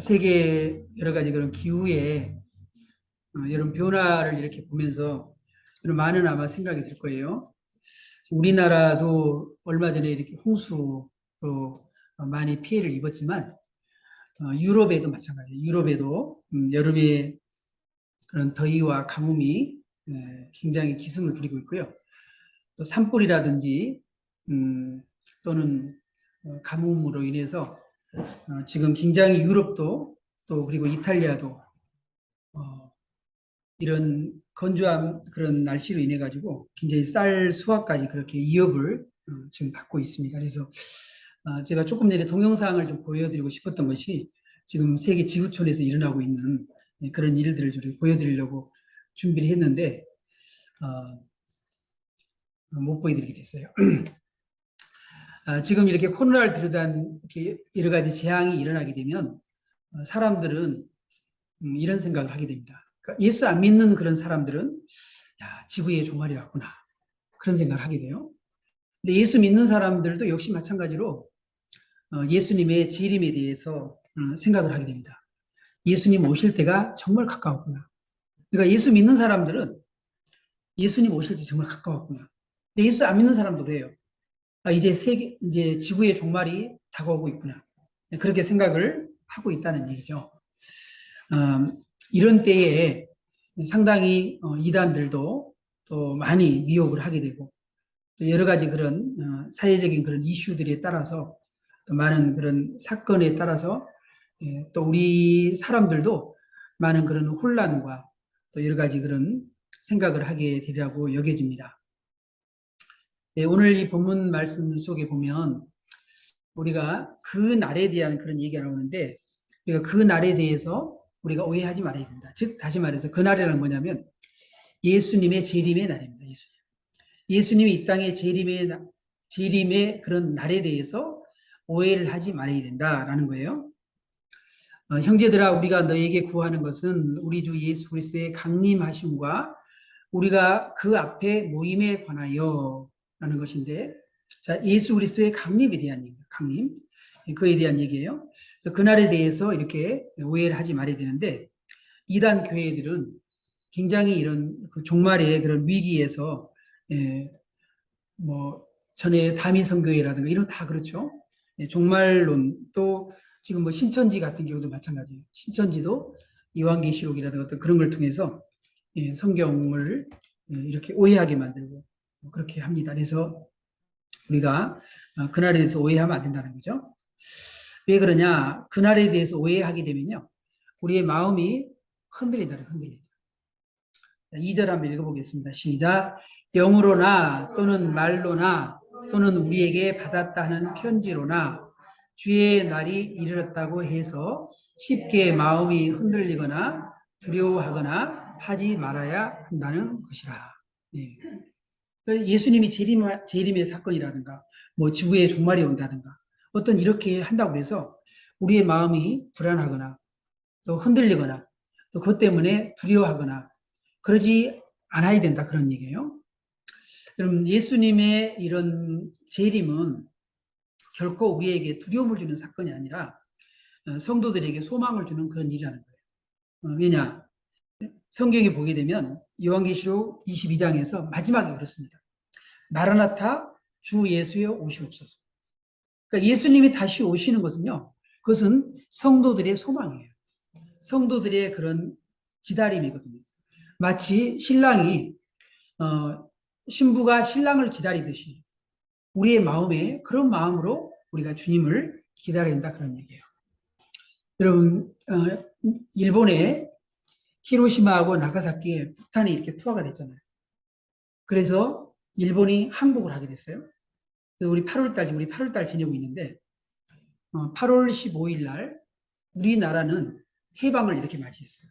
세계 여러 가지 그런 기후의 이런 변화를 이렇게 보면서 많은 아마 생각이 들 거예요. 우리나라도 얼마 전에 이렇게 홍수로 많이 피해를 입었지만 유럽에도 마찬가지예요. 유럽에도 여름에 그런 더위와 가뭄이 굉장히 기승을 부리고 있고요. 또 산불이라든지 또는 가뭄으로 인해서 지금 굉장히 유럽도 또 그리고 이탈리아도 이런 건조한 그런 날씨로 인해 가지고 굉장히 쌀 수확까지 그렇게 위협을 지금 받고 있습니다. 그래서 제가 조금 전에 동영상을 좀 보여드리고 싶었던 것이 지금 세계 지구촌에서 일어나고 있는 그런 일들을 좀 보여드리려고 준비를 했는데 못 보여드리게 됐어요. 지금 이렇게 코로나를 비롯한 이렇게 여러 가지 재앙이 일어나게 되면 사람들은 이런 생각을 하게 됩니다. 그러니까 예수 안 믿는 그런 사람들은 야, 지구의 종말이 왔구나. 그런 생각을 하게 돼요. 근데 예수 믿는 사람들도 역시 마찬가지로 예수님의 재림에 대해서 생각을 하게 됩니다. 예수님 오실 때가 정말 가까웠구나. 그러니까 예수 믿는 사람들은 예수님 오실 때 정말 가까웠구나. 근데 예수 안 믿는 사람도 그래요. 이제 지구의 종말이 다가오고 있구나. 그렇게 생각을 하고 있다는 얘기죠. 이런 때에 상당히 이단들도 또 많이 미혹을 하게 되고 또 여러 가지 그런 사회적인 그런 이슈들에 따라서 또 많은 그런 사건에 따라서 또 우리 사람들도 많은 그런 혼란과 또 여러 가지 그런 생각을 하게 되리라고 여겨집니다. 오늘 이 본문 말씀 속에 보면 우리가 그 날에 대한 그런 얘기가 나오는데 우리가 그 날에 대해서 우리가 오해하지 말아야 된다. 즉 다시 말해서 그 날이란 뭐냐면 예수님의 재림의 날입니다. 예수님이 이 땅에 재림의 그런 날에 대해서 오해를 하지 말아야 된다라는 거예요. 형제들아 우리가 너에게 구하는 것은 우리 주 예수 그리스도의 강림하심과 우리가 그 앞에 모임에 관하여 라는 것인데 자 예수 그리스도의 강림에 대한 얘기입니다. 강림. 그에 대한 얘기예요. 그래서 그날에 대해서 이렇게 오해를 하지 말아야 되는데 이단 교회들은 굉장히 이런 그 종말의 그런 위기에서 뭐 전에 다미성교회라든가 이런 다 그렇죠. 종말론 또 지금 뭐 신천지 같은 경우도 마찬가지예요. 신천지도 요한계시록이라든가 어떤 그런 걸 통해서 성경을 이렇게 오해하게 만들고 그렇게 합니다. 그래서 우리가 그날에 대해서 오해하면 안 된다는 거죠. 왜 그러냐? 그날에 대해서 오해하게 되면요. 우리의 마음이 흔들린다. 2절 한번 읽어보겠습니다. 시작. 영으로나 또는 말로나 또는 우리에게 받았다 하는 편지로나 주의 날이 이르렀다고 해서 쉽게 마음이 흔들리거나 두려워하거나 하지 말아야 한다는 것이라. 네. 예수님이 재림의 사건이라든가 뭐 지구의 종말이 온다든가 어떤 이렇게 한다고 해서 우리의 마음이 불안하거나 또 흔들리거나 또 그것 때문에 두려워하거나 그러지 않아야 된다 그런 얘기예요. 여러분 예수님의 이런 재림은 결코 우리에게 두려움을 주는 사건이 아니라 성도들에게 소망을 주는 그런 일이라는 거예요. 왜냐? 성경에 보게 되면 요한계시록 22장에서 마지막에 그렇습니다. 마라나타 주 예수여 오시옵소서. 그러니까 예수님이 다시 오시는 것은요. 그것은 성도들의 소망이에요. 성도들의 그런 기다림이거든요. 마치 신랑이 신부가 신랑을 기다리듯이 우리의 마음에 그런 마음으로 우리가 주님을 기다려야 된다 그런 얘기예요. 여러분 일본의 히로시마하고 나가사키에 폭탄이 이렇게 투하가 됐잖아요. 그래서 일본이 항복을 하게 됐어요. 그래서 우리 8월달 지내고 있는데 8월 15일 날 우리나라는 해방을 이렇게 맞이했어요.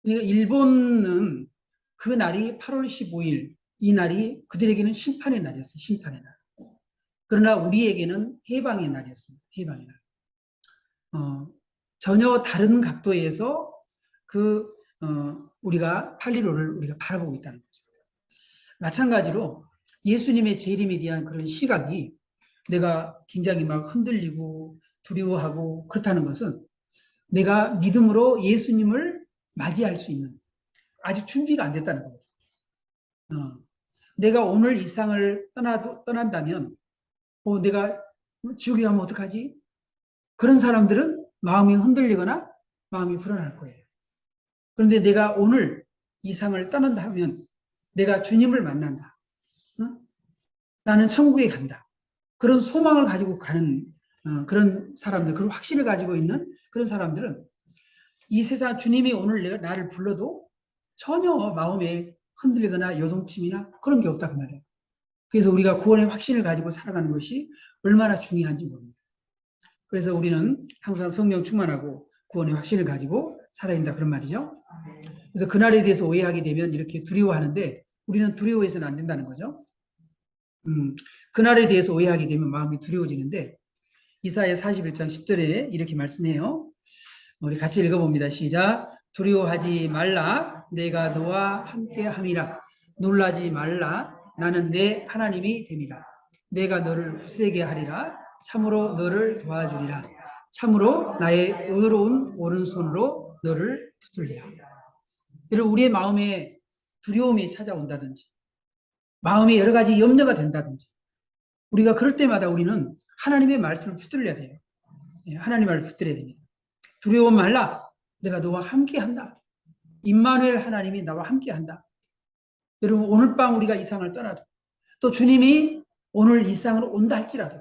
그러니까 일본은 그 날이 8월 15일 이 날이 그들에게는 심판의 날이었어요. 심판의 날. 그러나 우리에게는 해방의 날이었습니다. 해방의 날. 전혀 다른 각도에서 우리가 8.15를 우리가 바라보고 있다는 거죠. 마찬가지로 예수님의 재림에 대한 그런 시각이 내가 굉장히 막 흔들리고 두려워하고 그렇다는 것은 내가 믿음으로 예수님을 맞이할 수 있는 아직 준비가 안 됐다는 거예요. 내가 오늘 이 세상을 떠난다면 내가 지옥에 가면 어떡하지? 그런 사람들은 마음이 흔들리거나 마음이 불안할 거예요. 그런데 내가 오늘 이 세상을 떠난다 하면 내가 주님을 만난다. 나는 천국에 간다. 그런 소망을 가지고 가는 그런 사람들, 그런 확신을 가지고 있는 그런 사람들은 이 세상 주님이 오늘 나를 불러도 전혀 마음에 흔들리거나 요동침이나 그런 게 없다 그 말이에요. 그래서 우리가 구원의 확신을 가지고 살아가는 것이 얼마나 중요한지 모릅니다. 그래서 우리는 항상 성령 충만하고 구원의 확신을 가지고 살아야 된다 그런 말이죠. 그래서 그날에 대해서 오해하게 되면 이렇게 두려워하는데 우리는 두려워해서는 안 된다는 거죠. 그날에 대해서 오해하게 되면 마음이 두려워지는데 이사야 41장 10절에 이렇게 말씀해요. 우리 같이 읽어봅니다. 시작. 두려워하지 말라. 내가 너와 함께 함이라. 놀라지 말라. 나는 내 하나님이 됨이라. 내가 너를 굳세게 하리라. 참으로 너를 도와주리라. 참으로 나의 의로운 오른손으로 너를 붙들리라. 여러분 우리의 마음에 두려움이 찾아온다든지 마음에 여러 가지 염려가 된다든지 우리가 그럴 때마다 우리는 하나님의 말씀을 붙들려야 돼요. 하나님의 말을 붙들어야 됩니다. 두려워 말라. 내가 너와 함께 한다. 임마누엘 하나님이 나와 함께 한다. 여러분 오늘 밤 우리가 이 세상을 떠나도 또 주님이 오늘 이 세상으로 온다 할지라도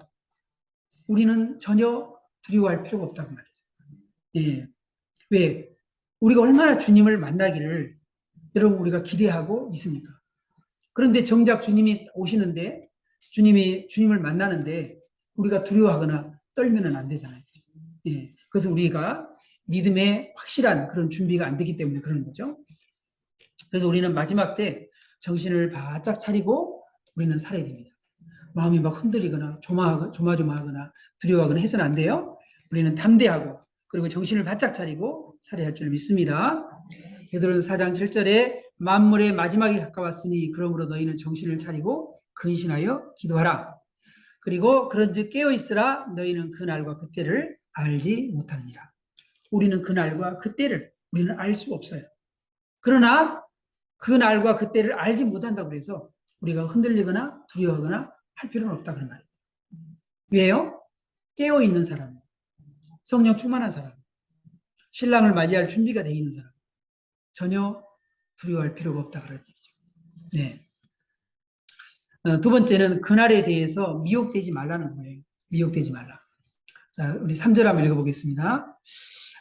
우리는 전혀 두려워할 필요가 없다고 말이죠. 예. 왜? 우리가 얼마나 주님을 만나기를 여러분 우리가 기대하고 있습니까? 그런데 정작 주님이 오시는데 주님을 만나는데 우리가 두려워하거나 떨면은 안 되잖아요. 예. 그래서 우리가 믿음의 확실한 그런 준비가 안 되기 때문에 그러는 거죠. 그래서 우리는 마지막 때 정신을 바짝 차리고 우리는 살아야 됩니다. 마음이 막 흔들리거나 조마조마하거나 두려워하거나 해서는 안 돼요. 우리는 담대하고 그리고 정신을 바짝 차리고 살아야 할 줄 믿습니다. 베드로전서 4장 7절에 만물의 마지막이 가까웠으니 그러므로 너희는 정신을 차리고 근신하여 기도하라. 그리고 그런즉 깨어있으라. 너희는 그날과 그때를 알지 못하느니라. 우리는 그날과 그때를 우리는 알 수가 없어요. 그러나 그날과 그때를 알지 못한다고 해서 우리가 흔들리거나 두려워하거나 할 필요는 없다 그런 말이에요. 왜요? 깨어있는 사람, 성령 충만한 사람, 신랑을 맞이할 준비가 되어 있는 사람 전혀 두려워할 필요가 없다 그런 얘기죠. 네. 두 번째는 그날에 대해서 미혹되지 말라는 거예요. 미혹되지 말라. 자, 우리 3절 한번 읽어보겠습니다.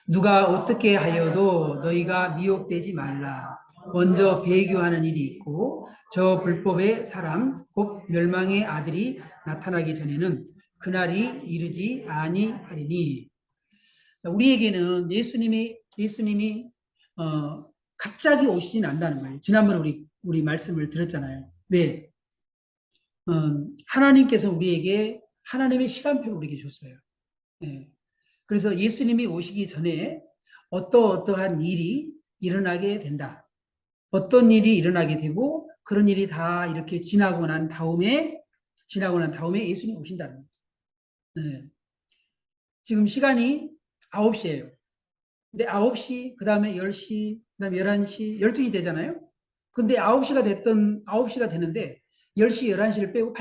누가 어떻게 하여도 너희가 미혹되지 말라. 먼저 배교하는 일이 있고 저 불법의 사람 곧 멸망의 아들이 나타나기 전에는 그날이 이르지 아니하리니. 자, 우리에게는 예수님이 갑자기 오시진 않는다는 거예요. 지난번에 우리 말씀을 들었잖아요. 왜? 하나님께서 우리에게 하나님의 시간표를 우리에게 줬어요. 예. 그래서 예수님이 오시기 전에 어떠한 일이 일어나게 된다. 어떤 일이 일어나게 되고 그런 일이 다 이렇게 지나고 난 다음에 예수님이 오신다는 거예요. 예. 지금 시간이 9시예요. 근데 9시, 그 다음에 10시, 그 다음에 11시, 12시 되잖아요. 근데 9시가 되는데 10시, 11시를 빼고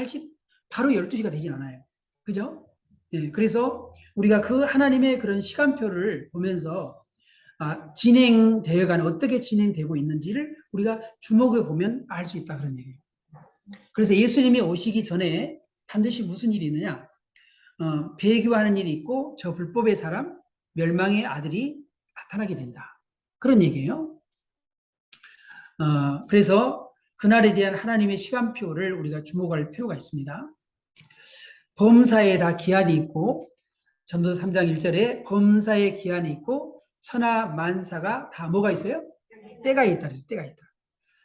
바로 12시가 되진 않아요. 그죠? 예, 그래서 우리가 그 하나님의 그런 시간표를 보면서 진행되어가는 어떻게 진행되고 있는지를 우리가 주목해 보면 알 수 있다 그런 얘기예요. 그래서 예수님이 오시기 전에 반드시 무슨 일이 있느냐? 배교하는 일이 있고 저 불법의 사람, 멸망의 아들이 나타나게 된다. 그런 얘기예요. 그래서 그날에 대한 하나님의 시간표를 우리가 주목할 필요가 있습니다. 범사에 다 기한이 있고 전도서 3장 1절에 범사에 기한이 있고 천하 만사가 다 뭐가 있어요? 때가 있다 그랬어요. 때가 있다.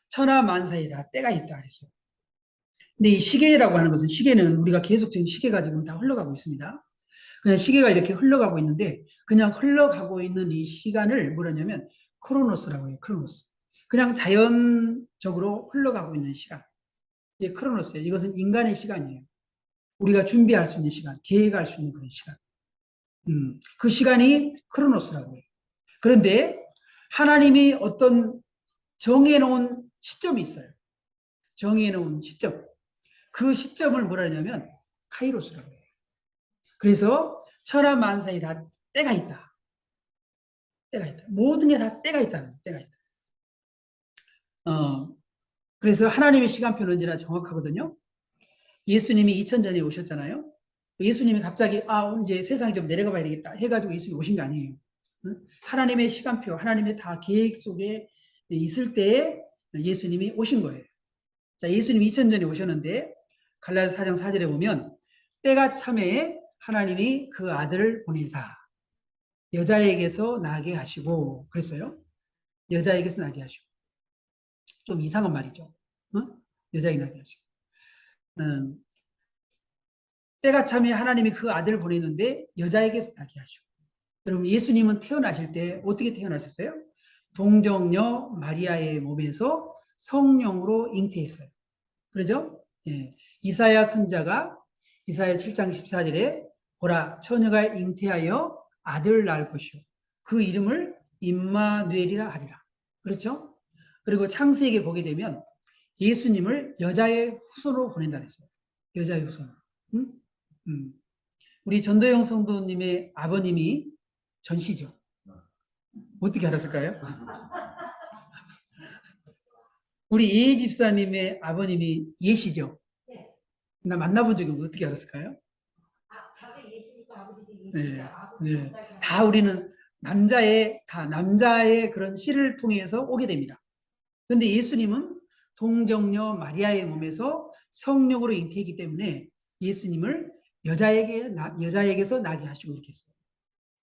천하 만사에 다 때가 있다 그랬어요. 근데 이 시계라고 하는 것은 시계는 우리가 계속 지금 시계가 지금 다 흘러가고 있습니다. 그냥 시계가 이렇게 흘러가고 있는데 그냥 흘러가고 있는 이 시간을 뭐라냐면 크로노스라고 해요. 크로노스. 그냥 자연적으로 흘러가고 있는 시간. 이게 크로노스예요. 이것은 인간의 시간이에요. 우리가 준비할 수 있는 시간, 계획할 수 있는 그런 시간. 그 시간이 크로노스라고 해요. 그런데 하나님이 어떤 정해놓은 시점이 있어요. 정해놓은 시점. 그 시점을 뭐라 하냐면 카이로스라고 해요. 그래서 천하만사에 다 때가 있다. 때가 있다. 모든 게 다 때가 있다는 거예요. 때가 있다. 그래서 하나님의 시간표는 언제나 정확하거든요. 예수님이 2000 전에 오셨잖아요. 예수님이 갑자기 이제 세상에 좀 내려가 봐야 되겠다 해가지고 예수님이 오신 게 아니에요. 하나님의 시간표, 하나님의 다 계획 속에 있을 때에 예수님이 오신 거예요. 자, 예수님이 2000 전에 오셨는데 갈라디아서 4장 4절에 보면 때가 참에 하나님이 그 아들을 보내사 여자에게서 나게 하시고 그랬어요. 여자에게서 나게 하시고 좀 이상한 말이죠. 여자에게 나게 하시고 때가 참에 하나님이 그 아들을 보냈는데 여자에게서 나게 하시고 여러분 예수님은 태어나실 때 어떻게 태어나셨어요? 동정녀 마리아의 몸에서 성령으로 잉태했어요. 그러죠? 예. 이사야 선자가 이사야 7장 14절에 보라 처녀가 잉태하여 아들을 낳을 것이요 그 이름을 임마누엘이라 하리라. 그렇죠? 그리고 창세기에 보게 되면 예수님을 여자의 후손으로 보낸다 그랬어요. 여자의 후손. 응? 우리 전도영 성도님의 아버님이 전시죠. 어떻게 알았을까요? 우리 예혜 집사님의 아버님이 예시죠. 나 만나본 적이 없는데 어떻게 알았을까요? 네, 네. 다 우리는 남자의 그런 씨를 통해서 오게 됩니다. 그런데 예수님은 동정녀 마리아의 몸에서 성령으로 잉태했기 때문에 예수님을 여자에게서 나게 하시고 이렇게 했어요.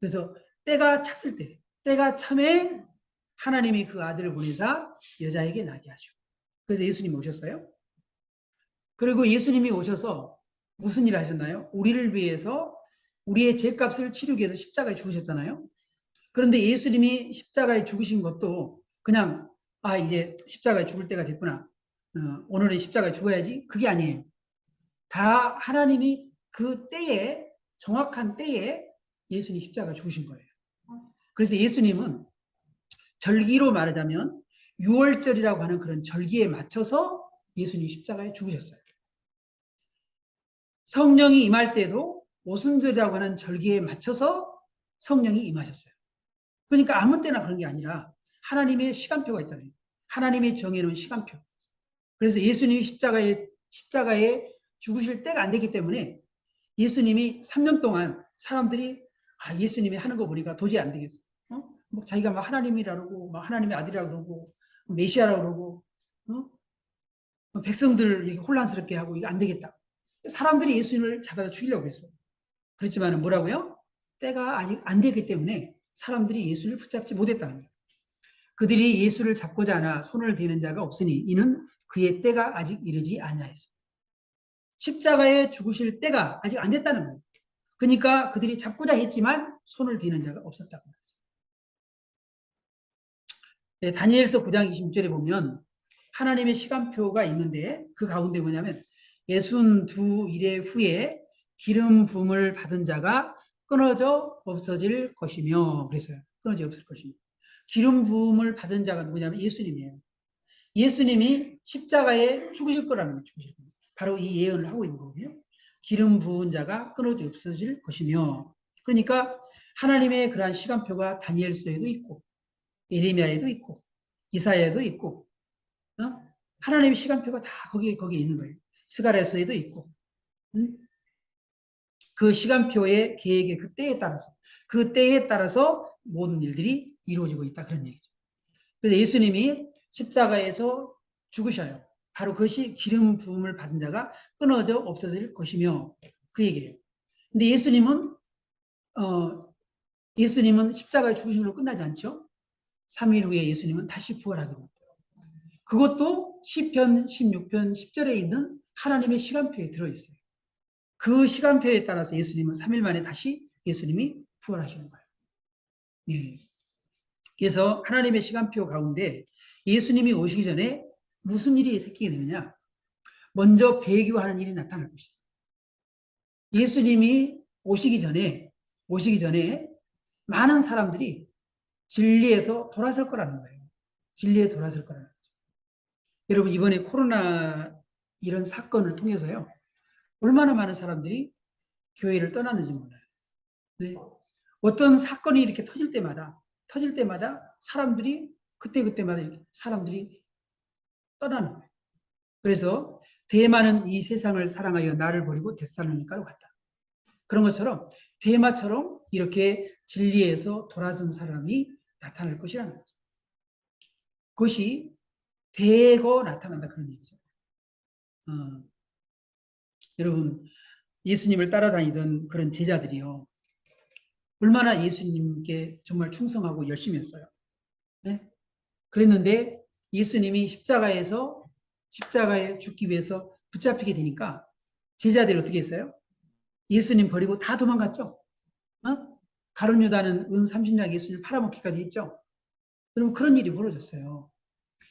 그래서 때가 찼을 때, 때가 참에 하나님이 그 아들을 보내사 여자에게 나게 하시고. 그래서 예수님이 오셨어요. 그리고 예수님이 오셔서 무슨 일을 하셨나요? 우리를 위해서 우리의 죄값을 치르기 위해서 십자가에 죽으셨잖아요. 그런데 예수님이 십자가에 죽으신 것도 그냥 이제 십자가에 죽을 때가 됐구나. 오늘은 십자가에 죽어야지. 그게 아니에요. 다 하나님이 그 때에 정확한 때에 예수님 십자가에 죽으신 거예요. 그래서 예수님은 절기로 말하자면 6월절이라고 하는 그런 절기에 맞춰서 예수님 십자가에 죽으셨어요. 성령이 임할 때도 오순절이라고 하는 절기에 맞춰서 성령이 임하셨어요. 그러니까 아무 때나 그런 게 아니라 하나님의 시간표가 있다는 거예요. 하나님의 정해놓은 시간표. 그래서 예수님이 십자가에 죽으실 때가 안 됐기 때문에 예수님이 3년 동안 사람들이 예수님이 하는 거 보니까 도저히 안 되겠어. 뭐 자기가 막 하나님이라 그러고 막 하나님의 아들이라 그러고 메시아라 그러고 백성들 이렇게 혼란스럽게 하고 이거 안 되겠다. 사람들이 예수님을 잡아다 죽이려고 했어요. 그렇지만 뭐라고요? 때가 아직 안 됐기 때문에 사람들이 예수를 붙잡지 못했다는 거예요. 그들이 예수를 잡고자 하나 손을 대는 자가 없으니 이는 그의 때가 아직 이르지 아니하였어요. 십자가에 죽으실 때가 아직 안 됐다는 거예요. 그러니까 그들이 잡고자 했지만 손을 대는 자가 없었다고 말이죠. 네, 다니엘서 9장 26절에 보면 하나님의 시간표가 있는데 그 가운데 뭐냐면 62일의 후에 기름 부음을 받은 자가 끊어져 없어질 것이며 그랬어요. 끊어져 없을 것이며 기름 부음을 받은 자가 누구냐면 예수님이에요. 예수님이 십자가에 죽으실 거라는 거예요. 죽으실 거예요. 바로 이 예언을 하고 있는 거거든요. 기름 부은 자가 끊어져 없어질 것이며 그러니까 하나님의 그러한 시간표가 다니엘서에도 있고 예레미야에도 있고 이사야에도 있고 하나님의 시간표가 다 거기에 있는 거예요. 스가랴서에도 있고 그 시간표의 계획의 그 때에 따라서 모든 일들이 이루어지고 있다 그런 얘기죠. 그래서 예수님이 십자가에서 죽으셔요. 바로 그것이 기름 부음을 받은 자가 끊어져 없어질 것이며 그 얘기예요. 근데 예수님은 십자가에 죽으신 걸로 끝나지 않죠. 3일 후에 예수님은 다시 부활하게 됩니다. 그것도 시편 16편 10절에 있는 하나님의 시간표에 들어있어요. 그 시간표에 따라서 예수님은 3일 만에 다시 예수님이 부활하시는 거예요. 예. 그래서 하나님의 시간표 가운데 예수님이 오시기 전에 무슨 일이 생기게 되느냐? 먼저 배교하는 일이 나타날 것이다. 예수님이 오시기 전에 많은 사람들이 진리에서 돌아설 거라는 거예요. 진리에 돌아설 거라는 거죠. 여러분, 이번에 코로나 이런 사건을 통해서요, 얼마나 많은 사람들이 교회를 떠났는지 몰라요. 네. 어떤 사건이 이렇게 터질 때마다 사람들이, 그때마다 사람들이 떠나는 거예요. 그래서 대마는 이 세상을 사랑하여 나를 버리고 데살로니가로 갔다. 그런 것처럼 대마처럼 이렇게 진리에서 돌아선 사람이 나타날 것이라는 거죠. 그것이 대거 나타난다, 그런 얘기죠. 여러분, 예수님을 따라다니던 그런 제자들이요, 얼마나 예수님께 정말 충성하고 열심히 했어요. 네? 그랬는데 예수님이 십자가에 죽기 위해서 붙잡히게 되니까 제자들이 어떻게 했어요? 예수님 버리고 다 도망갔죠. 어? 가룟 유다는 은 30냥 예수님을 팔아먹기까지 했죠. 그럼 그런 일이 벌어졌어요.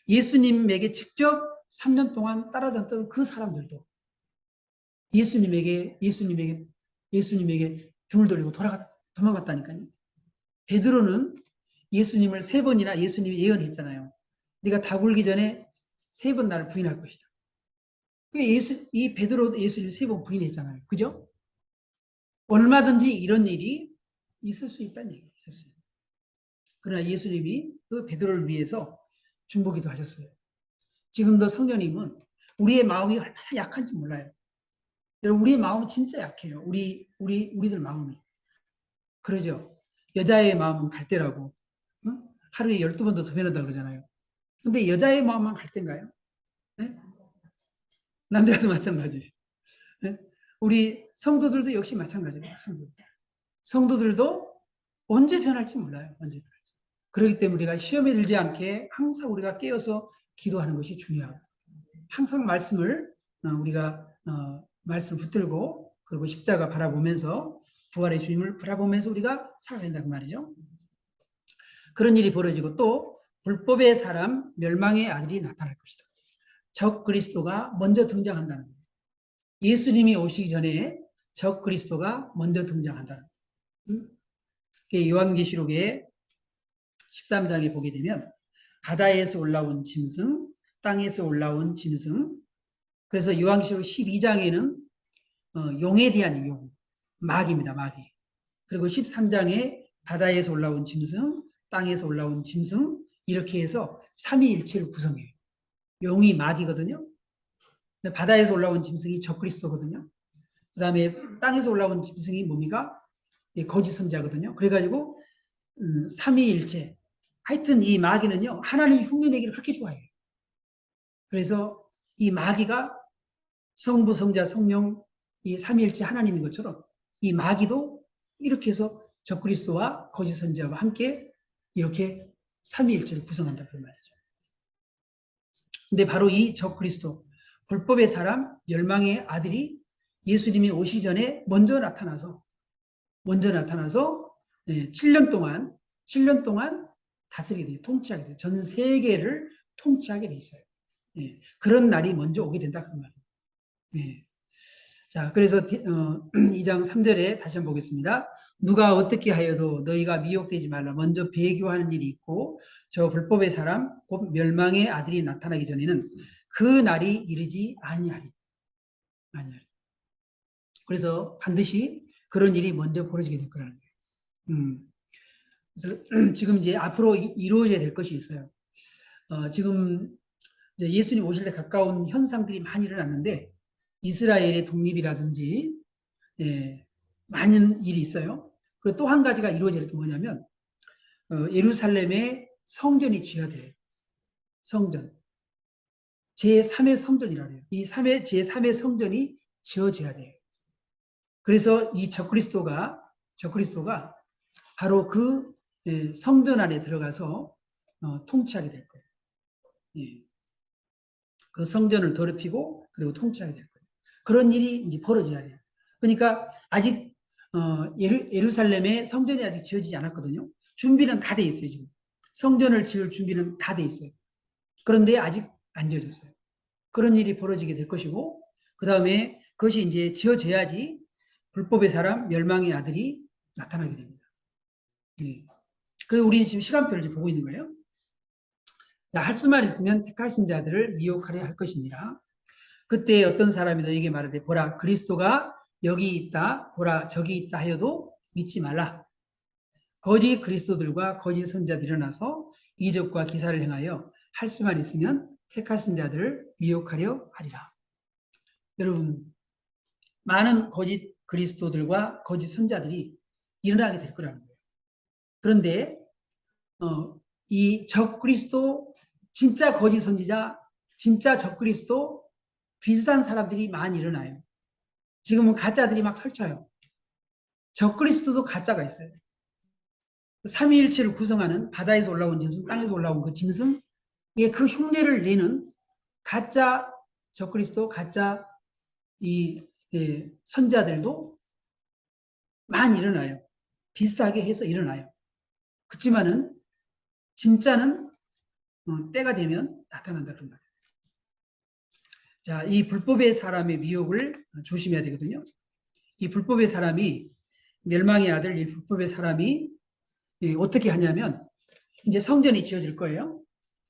예수님에게 직접 3년 동안 따라다녔던 그 사람들도 예수님에게 등을 돌리고 도망갔다니까요. 베드로는 예수님을 3번이나 예수님이 예언했잖아요. 네가 다 굴기 전에 3번 나를 부인할 것이다. 이 베드로도 예수님 3번 부인했잖아요. 그죠? 얼마든지 이런 일이 있을 수 있다는 얘기예요. 그러나 예수님이 그 베드로를 위해서 중보기도 하셨어요. 지금도 성령님은 우리의 마음이 얼마나 약한지 몰라요. 우리의 마음은 진짜 약해요. 우리들 마음이. 그러죠. 여자의 마음은 갈대라고. 응? 하루에 12번도 더 변한다 그러잖아요. 근데 여자의 마음만 갈대인가요? 네? 남자도 마찬가지. 네? 우리 성도들도 역시 마찬가지예요. 성도들도 언제 변할지 몰라요. 언제 변할지. 그렇기 때문에 우리가 시험에 들지 않게 항상 우리가 깨어서 기도하는 것이 중요하고, 항상 우리가 말씀을 붙들고, 그리고 십자가 바라보면서, 부활의 주님을 바라보면서 우리가 살아야 된다고 말이죠. 그런 일이 벌어지고, 또 불법의 사람 멸망의 아들이 나타날 것이다. 적 그리스도가 먼저 등장한다는 거예요. 예수님이 오시기 전에 적 그리스도가 먼저 등장한다는 거예요. 요한계시록의 13장에 보게 되면 바다에서 올라온 짐승, 땅에서 올라온 짐승. 그래서 요한계시록 12장에는 용에 대한 용, 마귀입니다. 마귀. 그리고 13장에 바다에서 올라온 짐승, 땅에서 올라온 짐승, 이렇게 해서 삼위일체를 구성해요. 용이 마귀거든요. 바다에서 올라온 짐승이 적그리스도거든요. 그 다음에 땅에서 올라온 짐승이 뭡니까? 거짓 선자거든요. 그래가지고 삼위일체. 하여튼 이 마귀는요, 하나님 흉내내기를 그렇게 좋아해요. 그래서 이 마귀가 성부, 성자, 성령 이 삼위일체 하나님인 것처럼 이 마귀도 이렇게 해서 적그리스도와 거짓 선자와 함께 이렇게 삼위일체를 구성한다, 그 말이죠. 근데 바로 이 적그리스도, 불법의 사람, 멸망의 아들이 예수님이 오시기 전에 먼저 나타나서 7년 동안 다스리게 돼요. 통치하게 돼요. 전 세계를 통치하게 돼 있어요. 예, 그런 날이 먼저 오게 된다, 그 말이에요. 예. 자, 그래서 2장 3절에 다시 한번 보겠습니다. 누가 어떻게 하여도 너희가 미혹되지 말라. 먼저 배교하는 일이 있고 저 불법의 사람 곧 멸망의 아들이 나타나기 전에는 그 날이 이르지 아니하리. 그래서 반드시 그런 일이 먼저 벌어지게 될 거라는 거예요. 그래서 지금 이제 앞으로 이루어져야 될 것이 있어요. 지금 이제 예수님 오실 때 가까운 현상들이 많이 일어났는데 이스라엘의 독립이라든지 많은 일이 있어요. 그리고 또 한 가지가 이루어질 게 뭐냐면 예루살렘에 성전이 지어져요. 성전. 제3의 성전이라고 해요. 이 제3의 성전이 지어져야 돼요. 그래서 이 적그리스도가 바로 그 성전 안에 들어가서 통치하게 될 거예요. 예. 그 성전을 더럽히고 그리고 통치하게 될 거예요. 그런 일이 이제 벌어져야 돼요. 그러니까 아직 예루살렘에 성전이 아직 지어지지 않았거든요. 준비는 다 돼 있어요, 지금. 성전을 지을 준비는 다 돼 있어요. 그런데 아직 안 지어졌어요. 그런 일이 벌어지게 될 것이고, 그 다음에 그것이 이제 지어져야지 불법의 사람, 멸망의 아들이 나타나게 됩니다. 네. 그래서 우리 지금 시간표를 지금 보고 있는 거예요. 자, 할 수만 있으면 택하신 자들을 미혹하려 할 것입니다. 그때 어떤 사람이 너에게 말하되 보라 그리스도가 여기 있다 보라 저기 있다 하여도 믿지 말라. 거짓 그리스도들과 거짓 선자들이 일어나서 이적과 기사를 행하여 할 수만 있으면 택하신 자들을 미혹하려 하리라. 여러분, 많은 거짓 그리스도들과 거짓 선자들이 일어나게 될 거라는 거예요. 그런데 이 적그리스도, 진짜 거짓 선지자, 진짜 적그리스도 비슷한 사람들이 많이 일어나요. 지금은 가짜들이 막 설쳐요. 적그리스도도 가짜가 있어요. 삼위일체를 구성하는 바다에서 올라온 짐승, 땅에서 올라온 그 짐승, 그 흉내를 내는 가짜 적그리스도, 가짜 이 선자들도 많이 일어나요. 비슷하게 해서 일어나요. 그렇지만은 진짜는 때가 되면 나타난다 그런 말이에요. 자, 이 불법의 사람의 미혹을 조심해야 되거든요. 이 불법의 사람이 멸망의 아들, 이 불법의 사람이 어떻게 하냐면 이제 성전이 지어질 거예요.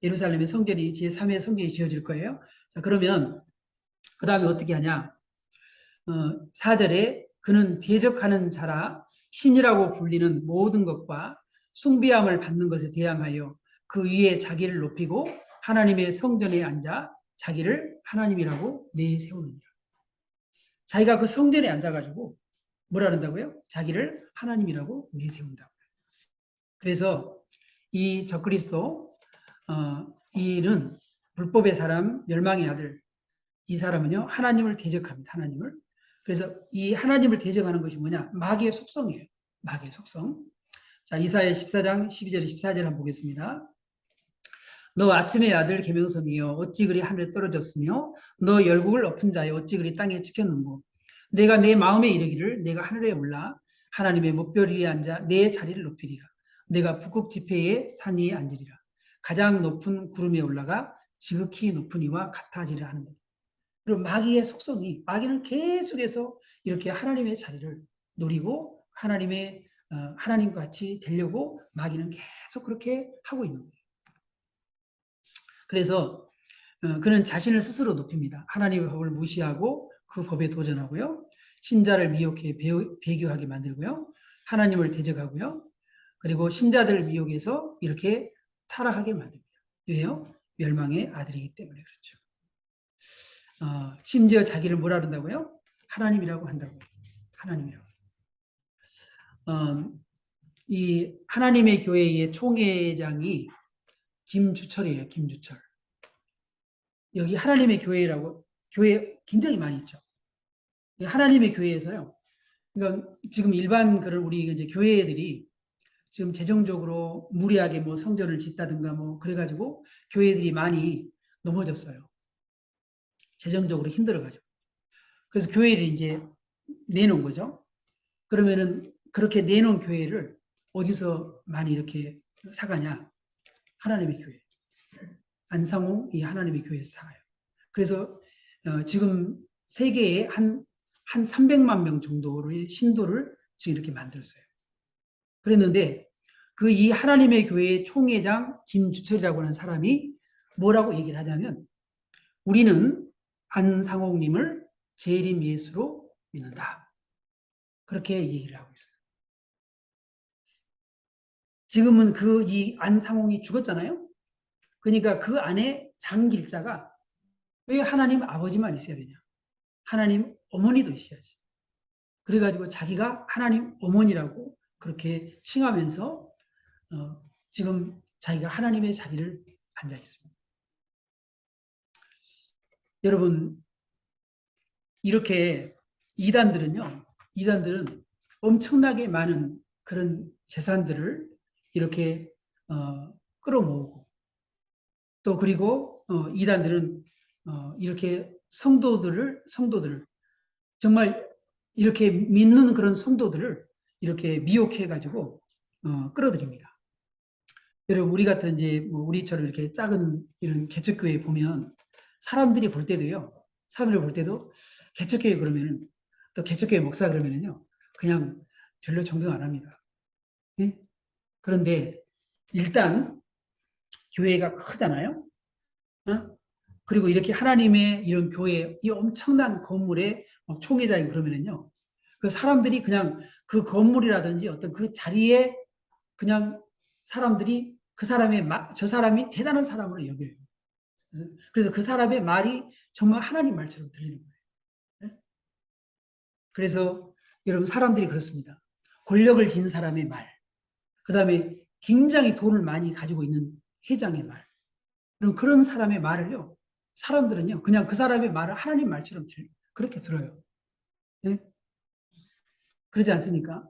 예루살렘의 성전이 제3의 성전이 지어질 거예요. 자, 그러면 그 다음에 어떻게 하냐? 4절에 그는 대적하는 자라 신이라고 불리는 모든 것과 숭배함을 받는 것에 대항하여 그 위에 자기를 높이고 하나님의 성전에 앉아 자기를 하나님이라고 내세우느니라. 자기가 그 성전에 앉아가지고 뭐라 한다고요? 자기를 하나님이라고 내세운다. 그래서 이 적그리스도 이는 불법의 사람, 멸망의 아들, 이 사람은요 하나님을 대적합니다. 하나님을. 그래서 이 하나님을 대적하는 것이 뭐냐? 마귀의 속성이에요. 마귀의 속성. 자, 이사야 14장 12절 14절 한번 보겠습니다. 너 아침의 아들 계명성이여 어찌 그리 하늘에 떨어졌으며 너 열국을 엎은 자여 어찌 그리 땅에 찍혔는고 내가 내 마음에 이르기를 내가 하늘에 올라 하나님의 목별 위에 앉아 내 자리를 높이리라. 내가 북극 지폐의 산 위에 앉으리라. 가장 높은 구름에 올라가 지극히 높은 이와 같아지라 하는 것. 그리고 마귀의 속성이, 마귀는 계속해서 이렇게 하나님의 자리를 노리고 하나님과 같이 되려고 마귀는 계속 그렇게 하고 있는 거예요. 그래서 그는 자신을 스스로 높입니다. 하나님의 법을 무시하고 그 법에 도전하고요. 신자를 미혹해 배교하게 만들고요. 하나님을 대적하고요. 그리고 신자들을 미혹해서 이렇게 타락하게 만듭니다. 왜요? 멸망의 아들이기 때문에 그렇죠. 심지어 자기를 뭐라 그런다고요? 하나님이라고 한다고. 하나님이라고. 이 하나님의 교회의 총회장이 김주철이에요. 김주철. 여기 하나님의 교회라고, 교회 굉장히 많이 있죠. 하나님의 교회에서요. 그러니까 지금 일반 그런 우리 이제 교회들이 지금 재정적으로 무리하게 뭐 성전을 짓다든가 뭐 그래가지고 교회들이 많이 넘어졌어요. 재정적으로 힘들어가지고. 그래서 교회를 이제 내놓은 거죠. 그러면은 그렇게 내놓은 교회를 어디서 많이 이렇게 사가냐? 하나님의 교회. 안상홍 이 하나님의 교회에서 사가요. 그래서 지금 세계에 한 300만 명 정도의 신도를 지금 이렇게 만들었어요. 그랬는데 그 이 하나님의 교회의 총회장 김주철이라고 하는 사람이 뭐라고 얘기를 하냐면 우리는 안상홍님을 재림 예수로 믿는다. 그렇게 얘기를 하고 있어요. 지금은 그 이 안상홍이 죽었잖아요. 그러니까 그 안에 장길자가 왜 하나님 아버지만 있어야 되냐? 하나님 어머니도 있어야지. 그래가지고 자기가 하나님 어머니라고 그렇게 칭하면서 지금 자기가 하나님의 자리를 앉아 있습니다. 여러분 이렇게 이단들은 엄청나게 많은 그런 재산들을 이렇게 끌어모으고 또 그리고 이단들은 이렇게 성도들을 정말 이렇게 믿는 그런 성도들을 이렇게 미혹해 가지고 끌어들입니다. 여러분 우리 같은 이제 뭐 우리처럼 이렇게 작은 이런 개척교회 보면 사람들이 볼 때도요. 사람들이 볼 때도 개척교회 그러면은 또 개척교회 목사 그러면은요. 그냥 별로 존경 안 합니다. 예? 그런데 일단 교회가 크잖아요. 어? 그리고 이렇게 하나님의 이런 교회, 이 엄청난 건물에 막 총회장이 그러면은요, 그 사람들이 그냥 그 건물이라든지 어떤 그 자리에 그냥 사람들이 그 사람의 저 사람이 대단한 사람으로 여겨요. 그래서 그 사람의 말이 정말 하나님 말처럼 들리는 거예요. 네? 그래서 여러분 사람들이 그렇습니다. 권력을 쥔 사람의 말, 그 다음에 굉장히 돈을 많이 가지고 있는 회장의 말, 그런 사람의 말을요, 사람들은요, 그냥 그 사람의 말을 하나님 말처럼 그렇게 들어요. 네? 그러지 않습니까?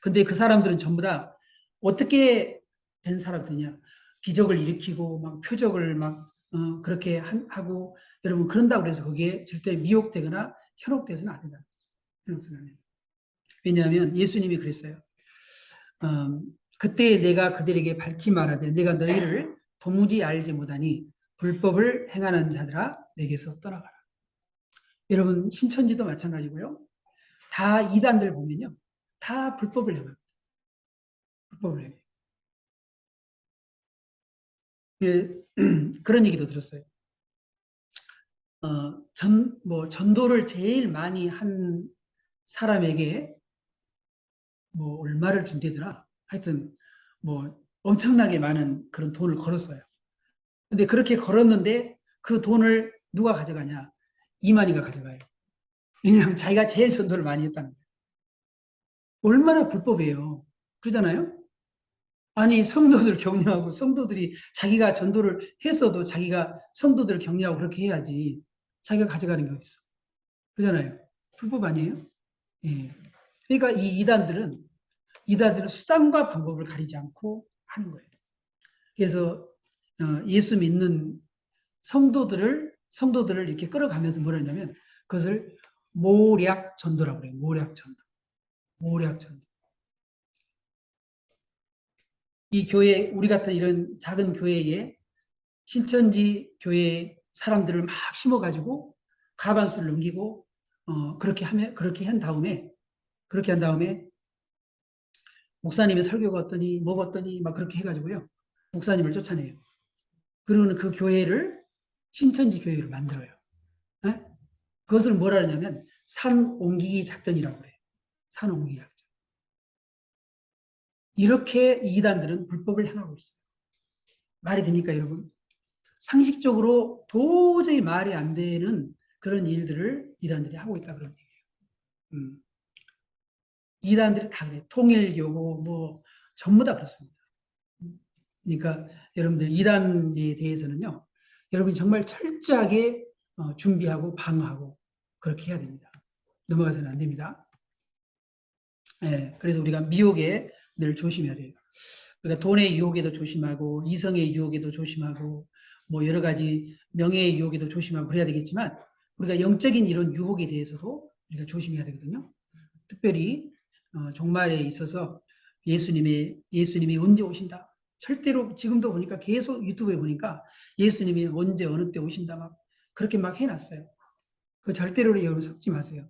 근데 그 사람들은 전부 다 어떻게 된 사람들이냐? 기적을 일으키고 막 표적을 막 그렇게 하고 여러분 그런다고 해서 거기에 절대 미혹되거나 현혹돼서는 안 된다. 현혹되서는 안 된다. 왜냐하면 예수님이 그랬어요. 그때 내가 그들에게 밝히 말하되 내가 너희를 도무지 알지 못하니 불법을 행하는 자들아 내게서 떠나가라. 여러분 신천지도 마찬가지고요. 다 이단들 보면요. 다 불법을 행합니다. 불법을 행해요. 그, 그런 얘기도 들었어요. 전도를 제일 많이 한 사람에게 뭐 얼마를 준대더라. 하여튼 뭐 엄청나게 많은 그런 돈을 걸었어요. 근데 그렇게 걸었는데 그 돈을 누가 가져가냐? 이만희가 가져가요. 왜냐하면 자기가 제일 전도를 많이 했다는 거예요. 얼마나 불법이에요. 그러잖아요? 아니, 성도들 격려하고 성도들이 자기가 전도를 했어도 자기가 성도들 격려하고 그렇게 해야지. 자기가 가져가는 게 어딨어. 그러잖아요. 불법 아니에요? 예. 그러니까 이단들은 수단과 방법을 가리지 않고 하는 거예요. 그래서 예수 믿는 성도들을 이렇게 끌어가면서 뭐라 하냐면 그것을 모략 전도라고 그래요. 모략 전도. 모략 전도. 이 교회 우리 같은 이런 작은 교회에 신천지 교회 사람들을 막 심어가지고 가반수를 넘기고 그렇게 한 다음에 목사님의 설교가 어떠니 뭐가 어떠니 막 그렇게 해가지고요 목사님을 쫓아내요. 그러는 그 교회를 신천지 교회로 만들어요. 에? 그것을 뭐라 하냐면 산 옮기기 작전이라고 그래요. 산 옮기기 작전. 이렇게 이단들은 불법을 행하고 있어요. 말이 됩니까, 여러분? 상식적으로 도저히 말이 안 되는 그런 일들을 이단들이 하고 있다 그런 얘기예요. 음. 이단들이 다 그래. 통일교고 뭐 전부 다 그렇습니다. 그러니까 여러분들 이단에 대해서는요. 여러분이 정말 철저하게 준비하고 방어하고 그렇게 해야 됩니다. 넘어가서는 안 됩니다. 예, 그래서 우리가 미혹에 늘 조심해야 돼요. 그러니까 돈의 유혹에도 조심하고 이성의 유혹에도 조심하고 뭐 여러 가지 명예의 유혹에도 조심하고 그래야 되겠지만 우리가 영적인 이런 유혹에 대해서도 우리가 조심해야 되거든요. 특별히 종말에 있어서 예수님이 언제 오신다. 절대로 지금도 보니까 계속 유튜브에 보니까 예수님이 언제 어느 때 오신다 막 그렇게 막 해놨어요. 그 절대로 여러분 섞지 마세요.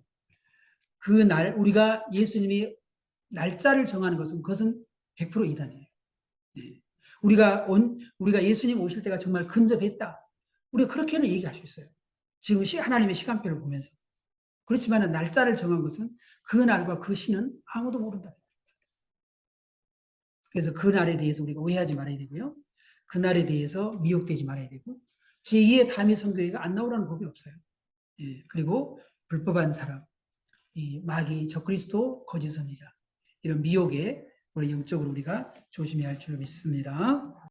그 날 우리가 예수님이 날짜를 정하는 것은 그것은 100% 이단이에요. 네. 우리가 예수님 오실 때가 정말 근접했다. 우리가 그렇게는 얘기할 수 있어요. 지금 하나님의 시간표를 보면서. 그렇지만 날짜를 정한 것은 그 날과 그 시는 아무도 모른다. 그래서 그 날에 대해서 우리가 오해하지 말아야 되고요. 그 날에 대해서 미혹되지 말아야 되고 제2의 담임 선교회가 안 나오라는 법이 없어요. 예, 그리고 불법한 사람, 이 마귀, 적그리스도, 거짓 선지자 이런 미혹에 우리 영적으로 우리가 조심해야 할 줄 믿습니다.